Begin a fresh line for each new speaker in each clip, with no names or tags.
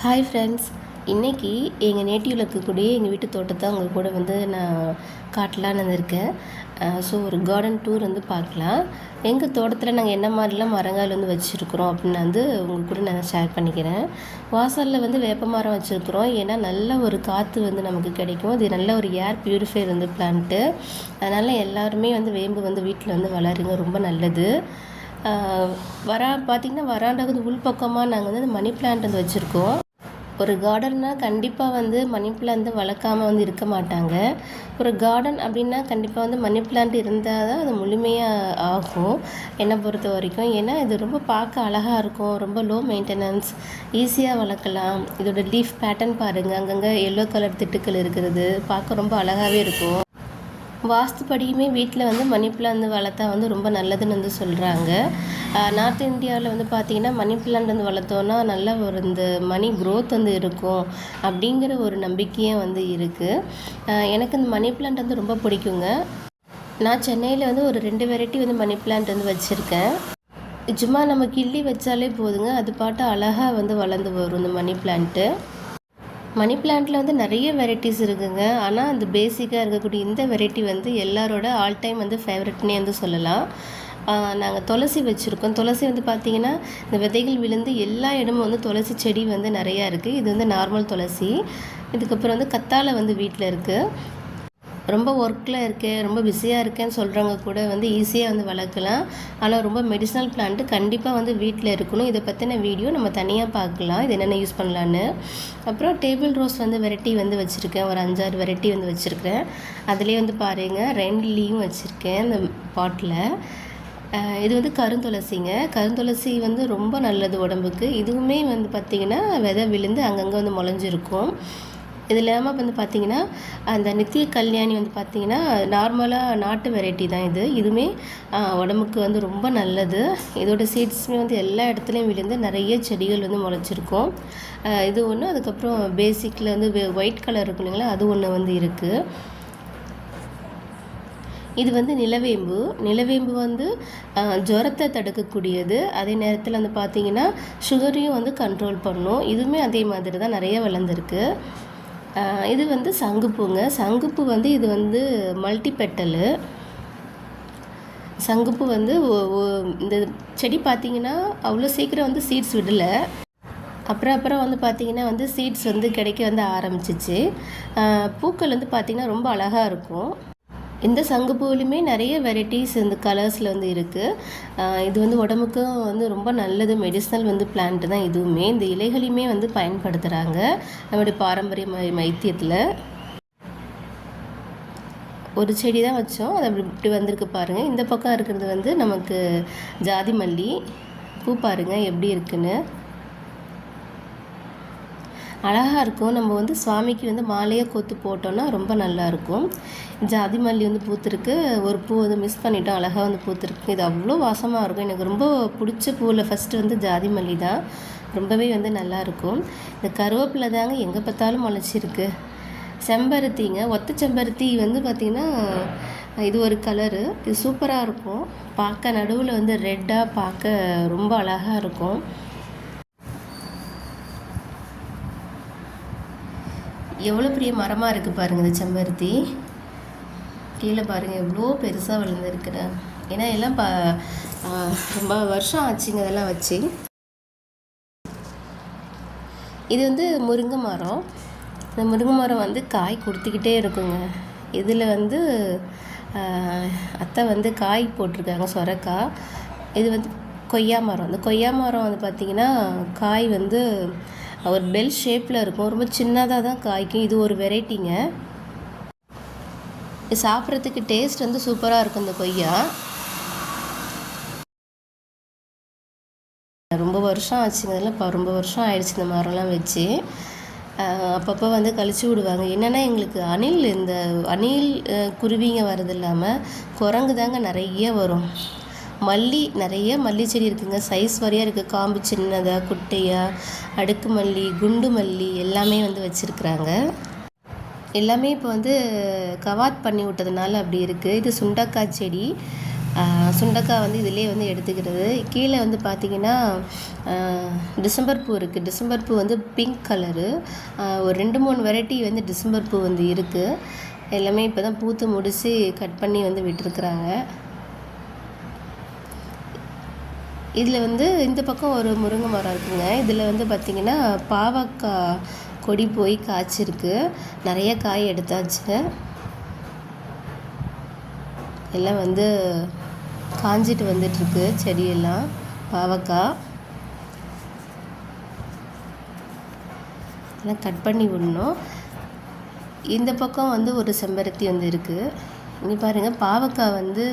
Hi friends, இன்றைக்கி எங்கள் நேட்டிவில் இருக்கக்கூடிய எங்கள் வீட்டு தோட்டத்தை அவங்க கூட வந்து நான் காட்டலான்னு இருக்கேன். ஸோ ஒரு கார்டன் டூர் வந்து பார்க்கலாம். எங்கள் தோட்டத்தில் நாங்கள் என்ன மாதிரிலாம் மரங்கள் வந்து வச்சுருக்குறோம் அப்படின்னு வந்து உங்கள் கூட நான் ஷேர் பண்ணிக்கிறேன். வாசலில் வந்து வேப்ப மரம் வச்சுருக்குறோம். ஏன்னா நல்ல ஒரு காற்று வந்து நமக்கு கிடைக்கும். இது நல்ல ஒரு ஏர் ப்யூரிஃபையர் வந்து பிளான்ட்டு. அதனால் எல்லாருமே வந்து வேம்பு வந்து வீட்டில் வந்து வளருங்க, ரொம்ப நல்லது. பார்த்திங்கன்னா வராண்டாவது உள்பக்கமாக நாங்கள் வந்து மணி பிளான்ட் வந்து வச்சுருக்கோம். ஒரு கார்டன்னா கண்டிப்பாக வந்து மணி பிளான்ட் வளர்க்காமல் வந்து இருக்க மாட்டாங்க. ஒரு கார்டன் அப்படின்னா கண்டிப்பாக வந்து மணி பிளான்ட் இருந்தால் தான் அது முழுமையாக ஆகும் என்னை பொறுத்த வரைக்கும். ஏன்னா இது ரொம்ப பார்க்க அழகாக இருக்கும், ரொம்ப லோ மெயின்டெனன்ஸ், ஈஸியாக வளர்க்கலாம். இதோட லீஃப் பேட்டர்ன் பாருங்கள், அங்கங்கே எல்லோ கலர் திட்டுக்கள் இருக்கிறது பார்க்க ரொம்ப அழகாகவே இருக்கும். வாஸ்துப்படியுமே வீட்டில் வந்து மணி பிளான்ட் வளர்த்தா வந்து ரொம்ப நல்லதுன்னு வந்து சொல்கிறாங்க. நார்த் இந்தியாவில் வந்து பார்த்திங்கன்னா மணி பிளான்ட் வந்து வளர்த்தோன்னா நல்ல ஒரு இந்த மணி க்ரோத் வந்து இருக்கும் அப்படிங்கிற ஒரு நம்பிக்கையே வந்து இருக்குது. எனக்கு இந்த மணி பிளான்ட் வந்து ரொம்ப பிடிக்குங்க. நான் சென்னையில் வந்து ஒரு 2 வெரைட்டி வந்து மணி பிளான்ட் வந்து வச்சுருக்கேன். சும்மா நம்ம கிள்ளி வச்சாலே போதுங்க, அது பாட்டு அழகாக வந்து வளர்ந்து வரும் இந்த மணி பிளான்ட்டு. மணி பிளான்ட்டில் வந்து நிறைய வெரைட்டிஸ் இருக்குதுங்க. ஆனால் அந்த பேசிக்காக இருக்கக்கூடிய இந்த வெரைட்டி வந்து எல்லாரோட ஆல் டைம் வந்து ஃபேவரட்னே வந்து சொல்லலாம். நாங்கள் துளசி வச்சுருக்கோம். துளசி வந்து பார்த்திங்கன்னா இந்த விதைகள் விழுந்து எல்லா இடமும் வந்து துளசி செடி வந்து நிறையா இருக்குது. இது வந்து நார்மல் துளசி. இதுக்கப்புறம் வந்து கத்தாழை வந்து வீட்டில் இருக்குது. ரொம்ப ஒர்க்கில் இருக்கேன், ரொம்ப பிஸியாக இருக்கேன்னு சொல்கிறவங்க கூட வந்து ஈஸியாக வந்து வளர்க்கலாம். ஆனால் ரொம்ப மெடிசனல் பிளான்ட்டு கண்டிப்பாக வந்து வீட்டில் இருக்கணும். இதை பற்றின வீடியோ நம்ம தனியாக பார்க்கலாம், இது என்னென்ன யூஸ் பண்ணலான்னு. அப்புறம் டேபிள் ரோஸ் வந்து வெரைட்டி வந்து வச்சுருக்கேன், ஒரு 5-6 வெரைட்டி வந்து வச்சுருக்கேன். அதிலே வந்து பாருங்கள் ரெண்ட்லியும் வச்சுருக்கேன் இந்த பாட்டில். இது வந்து கருந்துளசிங்க. கருந்துளசி வந்து ரொம்ப நல்லது உடம்புக்கு. இதுவுமே வந்து பார்த்திங்கன்னா விதை விழுந்து அங்கங்கே வந்து முளைஞ்சிருக்கும். இது இல்லாமல் வந்து பார்த்திங்கன்னா அந்த நித்திய கல்யாணி வந்து பார்த்திங்கன்னா நார்மலாக நாட்டு வெரைட்டி தான் இது. இதுவுமே உடம்புக்கு வந்து ரொம்ப நல்லது. இதோட சீட்ஸுமே வந்து எல்லா இடத்துலையும் விழுந்து நிறைய செடிகள் வந்து முளைச்சிருக்கும். இது ஒன்று. அதுக்கப்புறம் பேசிக்கில் வந்து ஒயிட் கலர் இருக்கும் இல்லைங்களா, அது ஒன்று வந்து இருக்குது. இது வந்து நிலவேம்பு. நிலவேம்பு வந்து ஜுரத்தை தடுக்கக்கூடியது. அதே நேரத்தில் வந்து பார்த்திங்கன்னா சுகரையும் வந்து கண்ட்ரோல் பண்ணும். இதுவுமே அதே மாதிரி தான் நிறைய வளர்ந்துருக்கு. இது வந்து சங்குப்பூங்க. சங்குப்பூ வந்து இது வந்து மல்டி பெட்டலு. சங்குப்பூ வந்து இந்த செடி பார்த்திங்கன்னா அவ்வளோ சீக்கிரம் வந்து சீட்ஸ் விடலை. அப்புறம் வந்து பார்த்திங்கன்னா வந்து சீட்ஸ் வந்து கிடைக்க வந்து ஆரம்பிச்சிச்சு. பூக்கள் வந்து பார்த்திங்கன்னா ரொம்ப அழகாக இருக்கும். இந்த சங்குப்பூவிலுமே நிறைய வெரைட்டிஸ் இந்த கலர்ஸில் வந்து இருக்குது. இது வந்து உடம்புக்கும் வந்து ரொம்ப நல்லது, மெடிசனல் வந்து பிளான்ட்டு தான் இதுவுமே. இந்த இலைகளையுமே வந்து பயன்படுத்துகிறாங்க நம்மளுடைய பாரம்பரிய வைத்தியத்தில். ஒரு செடி தான் வச்சோம், அது இப்படி வந்திருக்கு பாருங்கள். இந்த பக்கம் இருக்கிறது வந்து நமக்கு ஜாதி மல்லி. பூ பாருங்கள் எப்படி இருக்குன்னு, அழகாக இருக்கும். நம்ம வந்து சுவாமிக்கு வந்து மாலையை கோத்து போட்டோன்னா ரொம்ப நல்லாயிருக்கும். ஜாதி மல்லி வந்து பூத்துருக்கு. ஒரு பூ வந்து மிஸ் பண்ணிட்டோம், அழகாக வந்து பூத்துருக்கு. இது அவ்வளோ வாசமாக இருக்கும். எனக்கு ரொம்ப பிடிச்ச பூவில் ஃபஸ்ட்டு வந்து ஜாதி மல்லி தான். ரொம்பவே வந்து நல்லாயிருக்கும். இந்த கருவேப்பிலை தாங்க எங்கே பார்த்தாலும் முளைச்சிருக்கு. செம்பருத்திங்க, ஒத்த செம்பருத்தி வந்து பார்த்திங்கன்னா இது ஒரு கலரு. இது சூப்பராக இருக்கும் பார்க்க. நடுவில் வந்து ரெட்டாக பார்க்க ரொம்ப அழகாக இருக்கும். எவ்வளோ பெரிய மரமாக இருக்குது பாருங்கள் இந்த செம்பருத்தி. கீழே பாருங்கள் எவ்வளோ பெருசாக வளர்ந்துருக்குறேன். ஏன்னா எல்லாம் ரொம்ப வருஷம் ஆச்சுங்க இதெல்லாம் வச்சு. இது வந்து முருங்கை மரம். இந்த முருங்கை மரம் வந்து காய் கொடுத்துக்கிட்டே இருக்குங்க. இதில் வந்து அத்தை வந்து காய் போட்டிருக்காங்க, சொரக்காய். இது வந்து கொய்யா மரம். இந்த கொய்யா மரம் வந்து பார்த்திங்கன்னா காய் வந்து ஒரு பெல் ஷேப்பில் இருக்கும், ரொம்ப சின்னதாக தான் காய்க்கும். இது ஒரு வெரைட்டிங்க. இது சாப்பிட்றதுக்கு டேஸ்ட் வந்து சூப்பராக இருக்கும். இந்த கொய்யா ரொம்ப வருஷம் ஆச்சுங்க. இதெல்லாம் ரொம்ப வருஷம் ஆயிடுச்சு இந்த மரம்லாம் வச்சு. அப்பப்போ வந்து கழிச்சு விடுவாங்க. என்னென்னா எங்களுக்கு இந்த அணில் குருவிங்க வர்றது இல்லாமல் குரங்கு தாங்க நிறைய வரும். நிறைய மல்லி செடி இருக்குதுங்க. சைஸ் வரையாக இருக்குது. காம்பு சின்னதாக, குட்டையாக, அடுக்கு மல்லி, குண்டு மல்லி எல்லாமே வந்து வச்சுருக்குறாங்க. எல்லாமே இப்போ வந்து கவாத் பண்ணி விட்டதுனால அப்படி இருக்குது. இது சுண்டக்காய் செடி. சுண்டக்காய் வந்து இதிலே வந்து எடுத்துக்கிறது. கீழே வந்து பார்த்திங்கன்னா டிசம்பர் பூ இருக்குது. டிசம்பர் பூ வந்து பிங்க் கலரு. ஒரு 2-3 வெரைட்டி வந்து டிசம்பர் பூ வந்து இருக்குது. எல்லாமே இப்போ தான் பூத்து முடித்து கட் பண்ணி வந்து விட்டுருக்குறாங்க. இதில் வந்து இந்த பக்கம் ஒரு முருங்கை மரம் இருக்குங்க. இதில் வந்து பார்த்திங்கன்னா பாவக்காய் கொடி போய் காய்ச்சிருக்கு. நிறைய காய் எடுத்தாச்சு. எல்லாம் வந்து காஞ்சிட்டு வந்துட்டுருக்கு செடியெல்லாம். பாவக்காய் எல்லாம் கட் பண்ணி விடணும். இந்த பக்கம் வந்து ஒரு செம்பருத்தி வந்து இருக்குது. இங்கே பாருங்கள், பாவக்காய் வந்து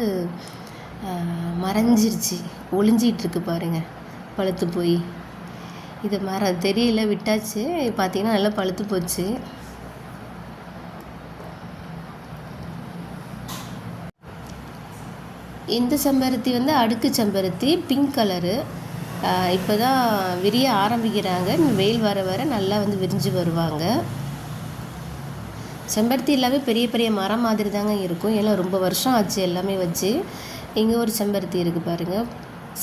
மறைஞ்சிருச்சு, ஒளிஞ்சிகிட்ருக்கு பாருங்கள், பழுத்து போய். இது தெரியல, விட்டாச்சு. பார்த்திங்கன்னா நல்லா பழுத்து போச்சு. இந்த செம்பருத்தி வந்து அடுக்கு செம்பருத்தி, பிங்க் கலரு. இப்போ தான் விரிய ஆரம்பிக்கிறாங்க. வெயில் வர வர நல்லா வந்து விரிஞ்சு வருவாங்க. செம்பருத்தி எல்லாமே பெரிய பெரிய மரம் மாதிரி தாங்க இருக்கும். ஏன்னா ரொம்ப வருஷம் ஆச்சு எல்லாமே வச்சு. இங்கே ஒரு செம்பருத்தி இருக்குது பாருங்கள்.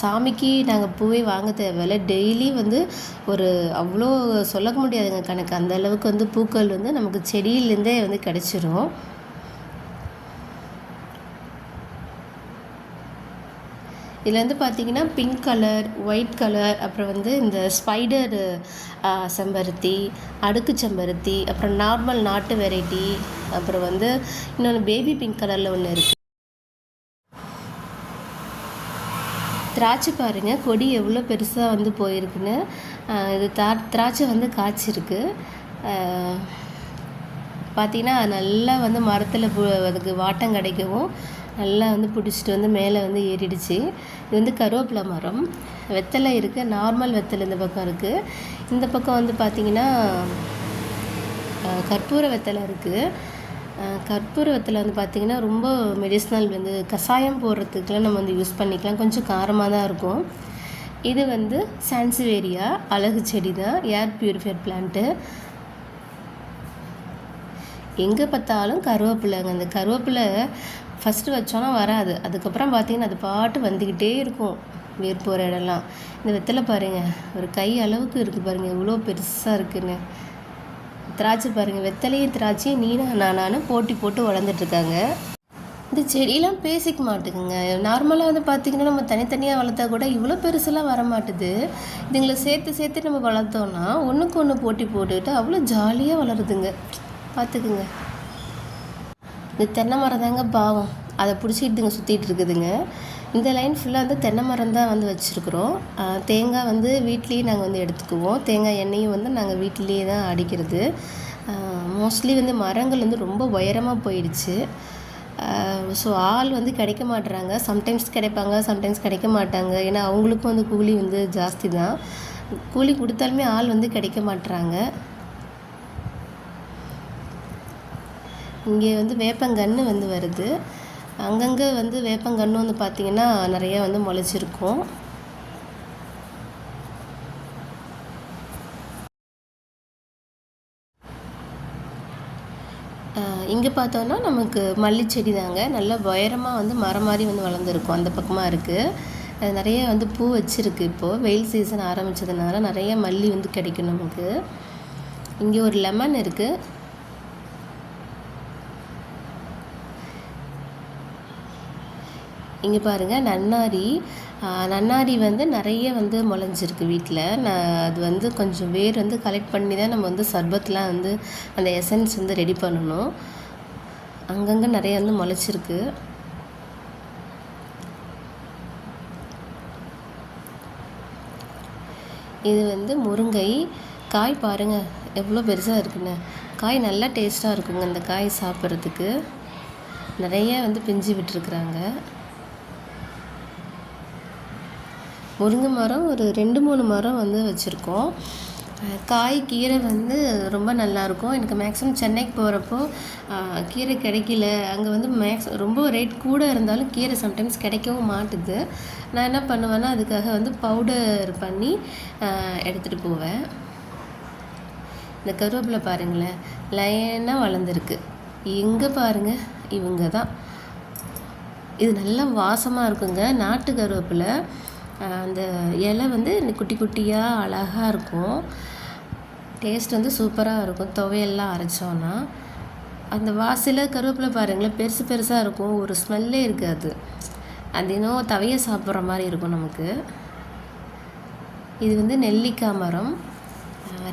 சாமிக்கு நாங்கள் பூவே வாங்க தேவையில்ல. டெய்லி வந்து ஒரு அவ்வளோ சொல்ல முடியாதுங்க கணக்கு. அந்த அளவுக்கு வந்து பூக்கள் வந்து நமக்கு செடியிலேருந்தே வந்து கிடச்சிரும். இதில் வந்து பார்த்திங்கன்னா பிங்க் கலர், ஒயிட் கலர், அப்புறம் வந்து இந்த ஸ்பைடர் செம்பருத்தி, அடுக்கு செம்பருத்தி, அப்புறம் நார்மல் நாட்டு வெரைட்டி, அப்புறம் வந்து இன்னொன்று பேபி பிங்க் கலரில் ஒன்று இருக்குது. திராட்சை பாருங்கள், கொடி எவ்வளோ பெருசாக வந்து போயிருக்குன்னு. இது திராட்சை வந்து காய்ச்சிருக்கு. பார்த்திங்கன்னா நல்லா வந்து மரத்தில் அதுக்கு வாட்டம் கிடைக்கவும் நல்லா வந்து பிடிச்சிட்டு வந்து மேலே வந்து ஏறிடுச்சு. இது வந்து கருவேப்பிலை மரம். வெத்தலை இருக்குது, நார்மல் வெத்தலை இந்த பக்கம் இருக்குது. இந்த பக்கம் வந்து பார்த்திங்கன்னா கற்பூர வெத்தலை இருக்குது. கற்பூர வெத்தலை வந்து பார்த்திங்கன்னா ரொம்ப மெடிசினல், வந்து கஷாயம் போடுறதுக்குலாம் நம்ம வந்து யூஸ் பண்ணிக்கலாம். கொஞ்சம் காரமாக தான் இருக்கும். இது வந்து சான்சிவேரியா, அழகு செடி தான், ஏர் பியூரிஃபையர் பிளான்ட்டு. எங்கே பார்த்தாலும் கருவேப்பிலைங்க. அந்த கருவேப்பிலை ஃபஸ்ட்டு வச்சோன்னா வராது. அதுக்கப்புறம் பார்த்திங்கன்னா அது பாட்டு வந்துக்கிட்டே இருக்கும் வேர் போகிற இடம்லாம். இந்த வெத்தலை பாருங்கள், ஒரு கை அளவுக்கு இருக்குது பாருங்கள், எவ்வளோ பெருசாக இருக்குன்னு. திராட்சை பாருங்கள், வெத்தலையும் திராட்சையும் நானும் போட்டி போட்டு வளர்ந்துட்டுருக்காங்க. இந்த செடியெலாம் பேசிக்க மாட்டேங்குங்க. நார்மலாக வந்து பார்த்திங்கன்னா நம்ம தனித்தனியாக வளர்த்தா கூட இவ்வளோ பெருசெல்லாம் வர மாட்டுது. இதுங்களை சேர்த்து சேர்த்து நம்ம வளர்த்தோன்னா ஒன்றுக்கு ஒன்று போட்டி போட்டுக்கிட்டு அவ்வளோ ஜாலியாக வளருதுங்க. பார்த்துக்குங்க. இந்த தென்னை மரம் தாங்க பாவம், அதை பிடிச்சிக்கிட்டுங்க சுற்றிட்டு இருக்குதுங்க. இந்த லைன் ஃபுல்லாக வந்து தென்னை மரம் தான் வந்து வச்சுருக்குறோம். தேங்காய் வந்து வீட்லேயே நாங்கள் வந்து எடுத்துக்குவோம். தேங்காய் எண்ணெயும் வந்து நாங்கள் வீட்டிலேயே தான் அடிக்கிறது. மோஸ்ட்லி வந்து மரங்கள் வந்து ரொம்ப உயரமாக போயிடுச்சு. ஸோ ஆள் வந்து கிடைக்க மாட்டுறாங்க. சம்டைம்ஸ் கிடைப்பாங்க, சம்டைம்ஸ் கிடைக்க மாட்டாங்க. ஏன்னா அவங்களுக்கும் வந்து கூலி வந்து ஜாஸ்தி தான். கூலி கொடுத்தாலுமே ஆள் வந்து கிடைக்க மாட்டுறாங்க. இங்கே வந்து வேப்பங்கன்று வந்து வருது. அங்கங்கே வந்து வேப்பங்கன்று வந்து பார்த்திங்கன்னா நிறையா வந்து முளைச்சிருக்கும். இங்கே பார்த்தோன்னா நமக்கு மல்லிச்செடி தாங்க. நல்லா உயரமாக வந்து மரம் மாதிரி வந்து வளர்ந்துருக்கும். அந்த பக்கமாக இருக்குது. நிறைய வந்து பூ வச்சுருக்கு. இப்போது வெயில் சீசன் ஆரம்பித்ததுனால நிறைய மல்லி வந்து கிடைக்கும் நமக்கு. இங்கே ஒரு லெமன் இருக்குது. இங்கே பாருங்கள், நன்னாரி வந்து நிறைய வந்து முளைஞ்சிருக்கு வீட்டில். அது வந்து கொஞ்சம் வேர் வந்து கலெக்ட் பண்ணி தான் நம்ம வந்து சர்பத்லாம் வந்து அந்த எசன்ஸ் வந்து ரெடி பண்ணணும். அங்கங்கே நிறைய வந்து முளைச்சிருக்கு. இது வந்து முருங்கை காய் பாருங்கள் எவ்வளோ பெருசாக இருக்குன்னு. காய் நல்லா டேஸ்ட்டாக இருக்குங்க. இந்த காய் சாப்பிட்றதுக்கு நிறைய வந்து பிஞ்சு விட்டுருக்குறாங்க. முருங்கை மரம் ஒரு 2-3 மரம் வந்து வச்சுருக்கோம். காய் கீரை வந்து ரொம்ப நல்லாயிருக்கும். எனக்கு மேக்ஸிமம் சென்னைக்கு போகிறப்போ கீரை கிடைக்கல. அங்கே வந்து ரொம்ப ரேட் கூட இருந்தாலும் கீரை சம்டைம்ஸ் கிடைக்கவும் மாட்டுது. நான் என்ன பண்ணுவேன்னா அதுக்காக வந்து பவுடர் பண்ணி எடுத்துகிட்டு போவேன். இந்த கருவேப்பிலை பாருங்களேன், லைனாக வளர்ந்துருக்கு. எங்கே பாருங்கள், இவங்க தான் இது நல்லா வாசமாக இருக்குங்க. நாட்டு கருவேப்பிலை. அந்த இலை வந்து குட்டி குட்டியாக அழகாக இருக்கும். டேஸ்ட் வந்து சூப்பராக இருக்கும் துவையெல்லாம் அரைச்சோன்னா. அந்த வாசலில் கருவேப்பிலை பாருங்களேன், பெருசு பெருசாக இருக்கும். ஒரு ஸ்மெல்லே இருக்காது. அது இன்னும் தவையை சாப்பிட்ற மாதிரி இருக்கும் நமக்கு. இது வந்து நெல்லிக்காய் மரம்.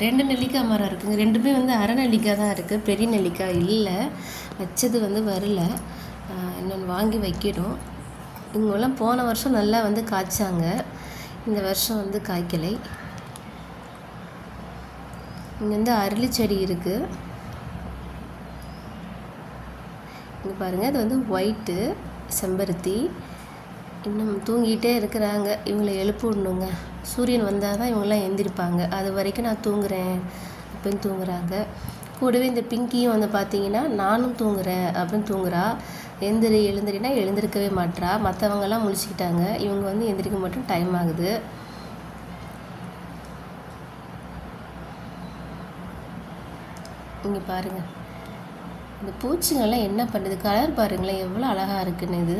2 நெல்லிக்காய் மரம் இருக்குங்க. 2மே வந்து அரை நெல்லிக்காய் தான் இருக்குது, பெரிய நெல்லிக்காய் இல்லை. வச்சது வந்து வரல, இன்னொன்று வாங்கி வைக்கணும். இவங்கெல்லாம் போன வருஷம் நல்லா வந்து காய்ச்சாங்க, இந்த வருஷம் வந்து காய்க்கலை. இங்கே வந்து அரளி செடி இருக்குது. இங்கே பாருங்கள், இது வந்து ஒயிட்டு செம்பருத்தி. இன்னும் தூங்கிட்டே இருக்கிறாங்க. இவங்களை எழுப்பி விடணுங்க. சூரியன் வந்தால் தான் இவங்களாம் எழுந்திருப்பாங்க. அது வரைக்கும் நான் தூங்குறேன் அப்படின்னு தூங்குறாங்க. கூடவே இந்த பிங்கியும் வந்து பார்த்தீங்கன்னா, நானும் தூங்குறேன் அப்படின்னு தூங்குறா. எழுந்திரினா எழுந்திருக்கவே மாட்றா. மற்றவங்கெல்லாம் முழிச்சிக்கிட்டாங்க, இவங்க வந்து எந்திரிக்க மட்டும் டைம் ஆகுது. இங்கே பாருங்கள், இந்த பூச்சிங்கெல்லாம் என்ன பண்ணுது, கலர் பாருங்களேன் எவ்வளோ அழகாக இருக்குன்னு.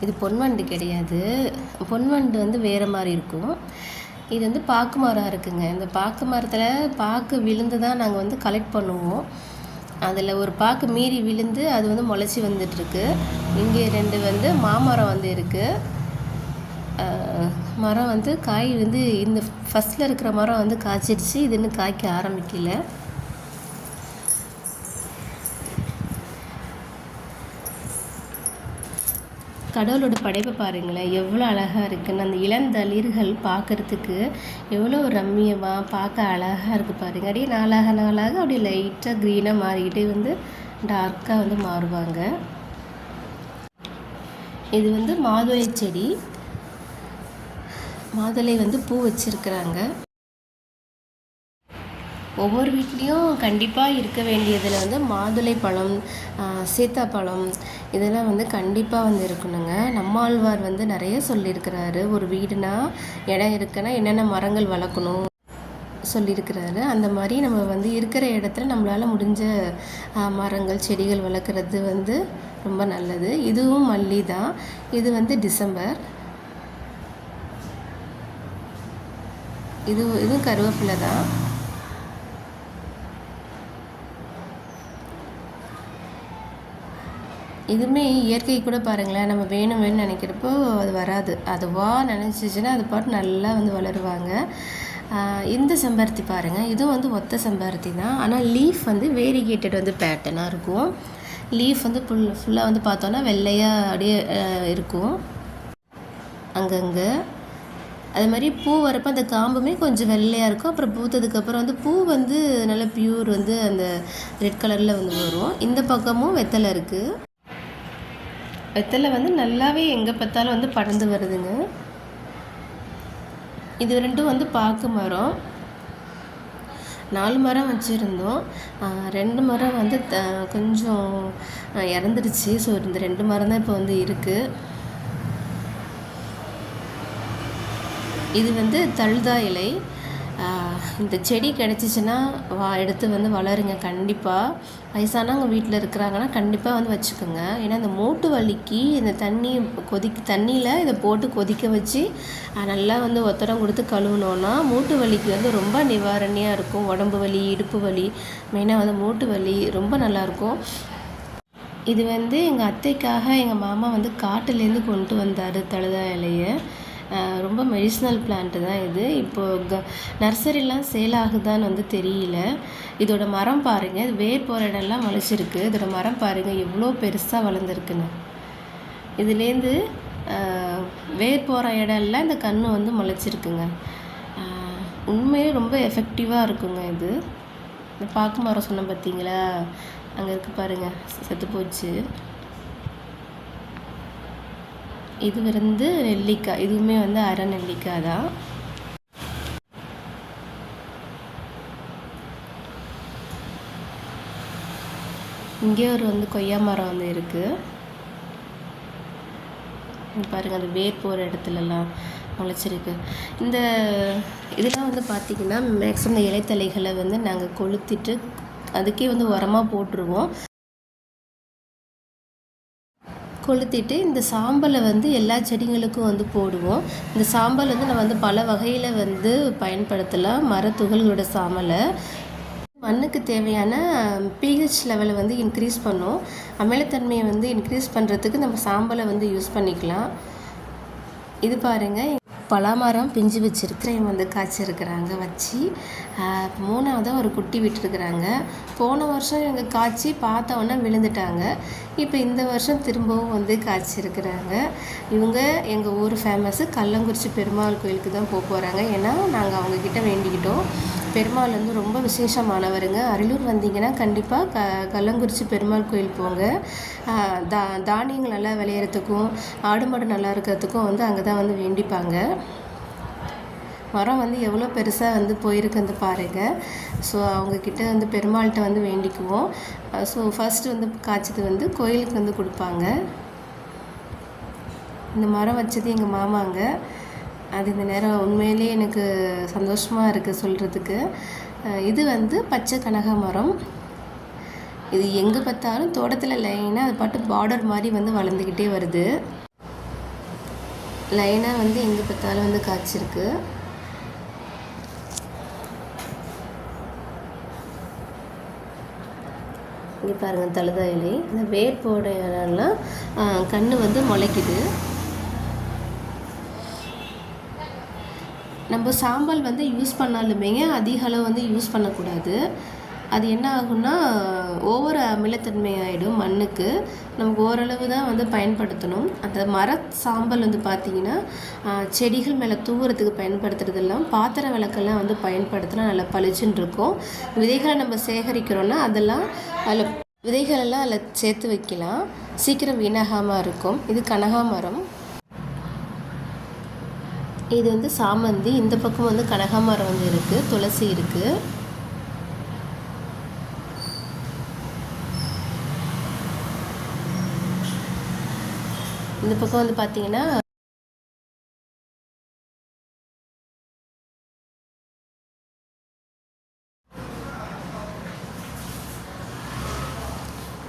இது பொன்வண்டு கிடையாது. பொன்வண்டு வந்து வேறு மாதிரி இருக்கும். இது வந்து பாக்கு மரம் இருக்குங்க. இந்த பாக்கு மரத்தில் பாக்கு விழுந்து தான் நாங்கள் வந்து கலெக்ட் பண்ணுவோம். அதில் ஒரு பாக்கு மீறி விழுந்து அது வந்து முளைச்சி வந்துட்டுருக்கு. இங்கே 2 வந்து மாமரம் வந்து இருக்குது. மரம் வந்து காய் வந்து இந்த ஃபஸ்ட்டில் இருக்கிற மரம் வந்து காய்ச்சிடுச்சு. இது இன்னும் காய்க்க ஆரம்பிக்கல. கடவுளோட படைப்பை பாருங்களேன் எவ்வளோ அழகாக இருக்குன்னு. அந்த இளந்தளிர்கள் பார்க்குறதுக்கு எவ்வளோ ரம்மியமாக பார்க்க அழகாக இருக்குது பாருங்கள். அப்படியே நாளாக அப்படியே லைட்டாக க்ரீனாக மாறிக்கிட்டே வந்து டார்க்காக வந்து மாறுவாங்க. இது வந்து மாதுளை செடி. மாதுளை வந்து பூ வச்சுருக்குறாங்க. ஒவ்வொரு வீட்லேயும் கண்டிப்பாக இருக்க வேண்டியதில் வந்து மாதுளை பழம், சீத்தாப்பழம் இதெல்லாம் வந்து கண்டிப்பாக வந்து இருக்கணுங்க. நம்மாழ்வார் வந்து நிறைய சொல்லியிருக்கிறாரு. ஒரு வீடுனா இடம் இருக்குன்னா என்னென்ன மரங்கள் வளர்க்கணும் சொல்லியிருக்கிறாரு. அந்த மாதிரி நம்ம வந்து இருக்கிற இடத்துல நம்மளால் முடிஞ்ச மரங்கள் செடிகள் வளர்க்குறது வந்து ரொம்ப நல்லது. இதுவும் மல்லி தான். இது வந்து டிசம்பர். இதுவும் கருவேப்பிலை தான். இதுவுமே இயற்கை கூட பாருங்களேன், நம்ம வேணும்னு நினைக்கிறப்போ அது வராது. அதுவாக நினச்சிச்சின்னா அது பாட்டு நல்லா வந்து வளருவாங்க. இந்த செம்பருத்தி பாருங்கள், இதுவும் வந்து ஒத்த செம்பருத்தி தான். ஆனால் லீஃப் வந்து வேரிகேட்டட் வந்து பேட்டர்னாக இருக்கும். லீஃப் வந்து ஃபுல்லாக வந்து பார்த்தோன்னா வெள்ளையாக அப்படியே இருக்கும் அங்கங்கே. அது மாதிரி பூ வரப்போ அந்த காம்புமே கொஞ்சம் வெள்ளையாக இருக்கும். அப்புறம் பூத்ததுக்கப்புறம் வந்து பூ வந்து நல்லா பியூர் வந்து அந்த ரெட் கலரில் வந்து வரும். இந்த பக்கமும் வெத்தலை இருக்குது. வெத்தலை வந்து நல்லாவே எங்கே பார்த்தாலும் வந்து படர்ந்து வருதுங்க. இது 2 வந்து பாக்கு மரம். 4 மரம் வச்சுருந்தோம். 2 மரம் வந்து கொஞ்சம் இறந்துடுச்சு. ஸோ இந்த 2 மரம் தான் இப்போ வந்து இருக்குது. இது வந்து தழுதா இலை. இந்த செடி கிடச்சிச்சின்னா எடுத்து வந்து வளருங்க கண்டிப்பாக. வயசானவங்க வீட்டில் இருக்கிறாங்கன்னா கண்டிப்பாக வந்து வச்சுக்கோங்க. ஏன்னா இந்த மூட்டு வலிக்கு இந்த தண்ணியில் இதை போட்டு கொதிக்க வச்சு நல்லா வந்து ஒத்தடம் கொடுத்து கழுவுனோன்னா மூட்டு வலிக்கு வந்து ரொம்ப நிவாரணியாக இருக்கும். உடம்பு வலி, இடுப்பு வலி, மெயினாக வந்து மூட்டு வலி ரொம்ப நல்லாயிருக்கும். இது வந்து எங்கள் அத்தைக்காக எங்கள் மாமா வந்து காட்டுலேருந்து கொண்டு வந்தார் தழுதா இலையை. ரொம்ப மெடிசினல் பிளான்ட்டு தான் இது. இப்போது நர்சரிலாம் சேல் ஆகுதான்னு வந்து தெரியல. இதோட மரம் பாருங்கள், இது வேர் போகிற இடம்லாம் முளைச்சிருக்கு. இதோட மரம் பாருங்கள் எவ்வளோ பெருசாக வளர்ந்துருக்குன்னு. இதுலேருந்து வேர் போகிற இடம்லாம் இந்த கன்று வந்து முளைச்சிருக்குங்க. உண்மையே ரொம்ப எஃபெக்டிவாக இருக்குங்க இது. இந்த பாக்கு மரம் சொன்ன பார்த்தீங்களா, அங்கே இருக்குது பாருங்கள், செத்து போச்சு. இது வந்து நெல்லிக்காய். இதுவுமே வந்து அரை நெல்லிக்காய் தான். இங்கே ஒரு வந்து கொய்யா மரம் வந்து இருக்குது பாருங்கள். அது வேர் போகிற இடத்துலலாம் முளைச்சிருக்கு. இதெல்லாம் வந்து பார்த்திங்கன்னா மேக்ஸிமம் இந்த இலைத்தலைகளை வந்து நாங்கள் கொளுத்திட்டு அதுக்கே வந்து உரமாக போட்டுருவோம். கொளுத்திட்டு இந்த சாம்பலை வந்து எல்லா செடிகளுக்கும் வந்து போடுவோம். இந்த சாம்பல் வந்து நம்ம வந்து பல வகையில் வந்து பயன்படுத்தலாம். மரத்துகள்களோட சாம்பலை மண்ணுக்கு தேவையான pH லெவலை வந்து இன்க்ரீஸ் பண்ணும். அமிலத்தன்மையை வந்து இன்க்ரீஸ் பண்ணுறதுக்கு நம்ம சாம்பலை வந்து யூஸ் பண்ணிக்கலாம். இது பாருங்கள், பலாமரம் பிஞ்சு வச்சுருக்கிறேன் வந்து காய்ச்சிருக்கிறாங்க வச்சு. 3ஆவதாக ஒரு குட்டி விட்டுருக்குறாங்க. போன வருஷம் எங்கள் காய்ச்சி பார்த்தவொன்னே விழுந்துட்டாங்க. இப்போ இந்த வருஷம் திரும்பவும் வந்து காய்ச்சிருக்கிறாங்க. இவங்க எங்கள் ஊர் ஃபேமஸ்ஸு கல்லங்குறிச்சி பெருமாள் கோயிலுக்கு தான் போகிறாங்க. ஏன்னா நாங்கள் அவங்கக்கிட்ட வேண்டிக்கிட்டோம். பெருமாள் வந்து ரொம்ப விசேஷமானவருங்க. அரியலூர் வந்தீங்கன்னா கண்டிப்பாக கல்லங்குறிச்சி பெருமாள் கோயில் போங்க. தானியங்கள் நல்லா விளையிறதுக்கும் ஆடு மாடு நல்லா இருக்கிறதுக்கும் வந்து அங்கே தான் வந்து வேண்டிப்பாங்க. மரம் வந்து எவ்வளோ பெருசாக வந்து போயிருக்கு வந்து பாருங்கள். ஸோ அவங்கக்கிட்ட வந்து பெருமாள்கிட்ட வந்து வேண்டிக்குவோம். ஸோ ஃபஸ்ட்டு வந்து காய்ச்சது வந்து கோயிலுக்கு வந்து கொடுப்பாங்க. இந்த மரம் வச்சது எங்கள் மாமாங்க. அது இந்த நேரம் உண்மையிலே எனக்கு சந்தோஷமாக இருக்குது சொல்கிறதுக்கு. இது வந்து பச்சை கனகாமரம். இது எங்கே பார்த்தாலும் தோட்டத்தில் லைனாக அது பாட்டு பார்டர் மாதிரி வந்து வளர்ந்துக்கிட்டே வருது. லைனாக வந்து எங்கே பார்த்தாலும் வந்து காய்ச்சிருக்கு. இங்கே பாருங்கள் தழுதா இலை. இந்த வேர் போடையெல்லாம் கன்று வந்து முளைக்குது. நம்ம சாம்பல் வந்து யூஸ் பண்ணாலுமே அதிக அளவு வந்து யூஸ் பண்ணக்கூடாது. அது என்ன ஆகும்னா ஓவர் அமிலத்தன்மை ஆகிடும் மண்ணுக்கு. நமக்கு ஓரளவு தான் வந்து பயன்படுத்தணும். அந்த மர சாம்பல் வந்து பார்த்திங்கன்னா செடிகள் மேலே தூவுறதுக்கு பயன்படுத்துறதெல்லாம் பாத்திர விளக்கெல்லாம் வந்து பயன்படுத்தினா நல்லா பளிச்சுன்னு இருக்கும். விதைகளை நம்ம சேகரிக்கிறோன்னா அதெல்லாம் அதில் விதைகளெல்லாம் அதில் சேர்த்து வைக்கலாம். சீக்கிரம் வீணாகாமல் இருக்கும். இது கனகாமரம். இது வந்து சாமந்தி. இந்த பக்கம் வந்து கனகாமரம் வந்து இருக்குது, துளசி இருக்குது. இந்த பக்கம் வந்து பார்த்திங்கன்னா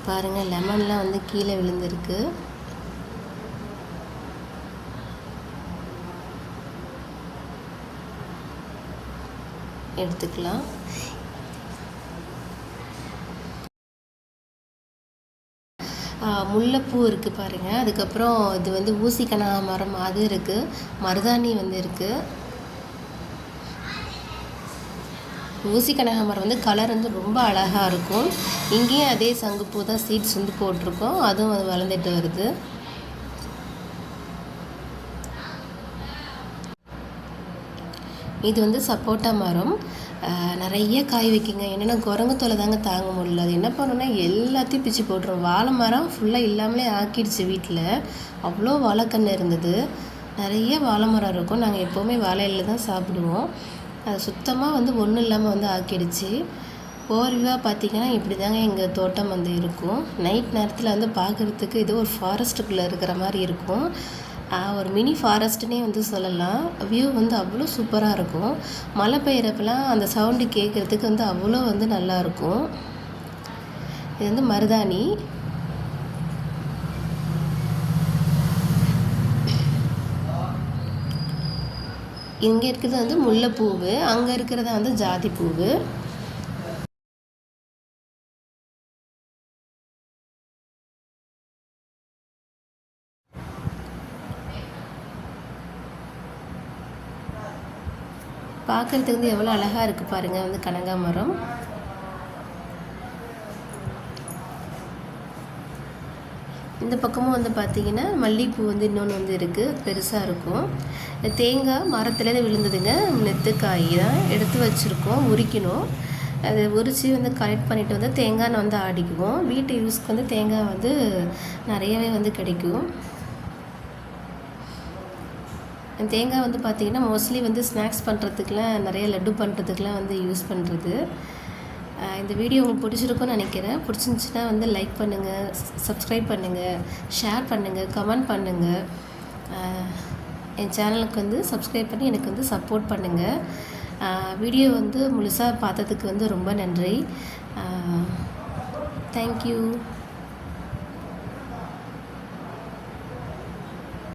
பாருங்கள், லெமன்லாம் வந்து கீழே விழுந்திருக்கு. எடுத்துக்கலாம். முல்லைப்பூ இருக்குது பாருங்கள். அதுக்கப்புறம் இது வந்து ஊசி கனகாமரம் அது இருக்குது. மருதாணி வந்து இருக்குது. ஊசி கனகாமரம் வந்து கலர் வந்து ரொம்ப அழகாக இருக்கும். இங்கேயும் அதே சங்குப்பூ தான் சீட்ஸ் வந்து போட்டிருக்கோம். அதுவும் அது வளர்ந்துட்டு வருது. இது வந்து சப்போட்டா மரம். நிறைய காய் வைக்குங்க. என்னென்னா குரங்கு தொலை தாங்க தாங்க முடியல. அது என்ன பண்ணோன்னா எல்லாத்தையும் பிச்சு போட்டுரும். வாழை மரம் ஃபுல்லாக இல்லாமலே ஆக்கிடுச்சு. வீட்டில் அவ்வளோ வாழைக்கன்று இருந்தது. நிறைய வாழை மரம் இருக்கும். நாங்கள் எப்போவுமே வாழை இலையில் தான் சாப்பிடுவோம். அது சுத்தமாக வந்து ஒன்றும் இல்லாமல் வந்து ஆக்கிடுச்சு. ஓவர்வியூவாக பார்த்திங்கன்னா இப்படி தாங்க எங்கள் தோட்டம் வந்து இருக்கும். நைட் நேரத்தில் வந்து பார்க்குறதுக்கு இது ஒரு ஃபாரஸ்ட்டுக்குள்ளே இருக்கிற மாதிரி இருக்கும். ஒரு மினி ஃபாரஸ்ட்டுனே வந்து சொல்லலாம். வியூ வந்து அவ்வளோ சூப்பராக இருக்கும். மழை பெய்கிறப்பெல்லாம் அந்த சவுண்டு கேட்குறதுக்கு வந்து அவ்வளோ வந்து நல்லாயிருக்கும். இது வந்து மருதாணி. இங்கே இருக்கிறது வந்து முல்லைப்பூவு, அங்கே இருக்கிறது வந்து ஜாதி பூவு. பார்க்குறதுக்கு வந்து எவ்வளோ அழகாக இருக்குது பாருங்கள் வந்து கனகாமரம். இந்த பக்கமும் வந்து பார்த்திங்கன்னா மல்லிகைப்பூ வந்து இன்னொன்று வந்து இருக்குது, பெருசாக இருக்கும். தேங்காய் மரத்துலேருந்து விழுந்ததுங்க. நெத்துக்காய் தான் எடுத்து வச்சுருக்கோம், உரிக்கணும். அது உரித்து வந்து கலெக்ட் பண்ணிவிட்டு வந்து தேங்காய் வந்து ஆடிக்குவோம். வீட்டு யூஸ்க்கு வந்து தேங்காய் வந்து நிறையவே வந்து கிடைக்கும். தேங்காய் வந்து பார்த்திங்கன்னா மோஸ்ட்லி வந்து ஸ்நாக்ஸ் பண்ணுறதுக்குலாம் நிறைய லட்டு பண்ணுறதுக்குலாம் வந்து யூஸ் பண்ணுறது. இந்த வீடியோ உங்களுக்கு பிடிச்சிருக்குன்னு நினைக்கிறேன். பிடிச்சிருந்துச்சின்னா வந்து லைக் பண்ணுங்கள், சப்ஸ்கிரைப் பண்ணுங்கள், ஷேர் பண்ணுங்கள், கமெண்ட் பண்ணுங்கள். என் சேனலுக்கு வந்து சப்ஸ்கிரைப் பண்ணி எனக்கு வந்து சப்போர்ட் பண்ணுங்கள். வீடியோ வந்து முழுசாக பார்த்ததுக்கு வந்து ரொம்ப நன்றி. தேங்க்யூ.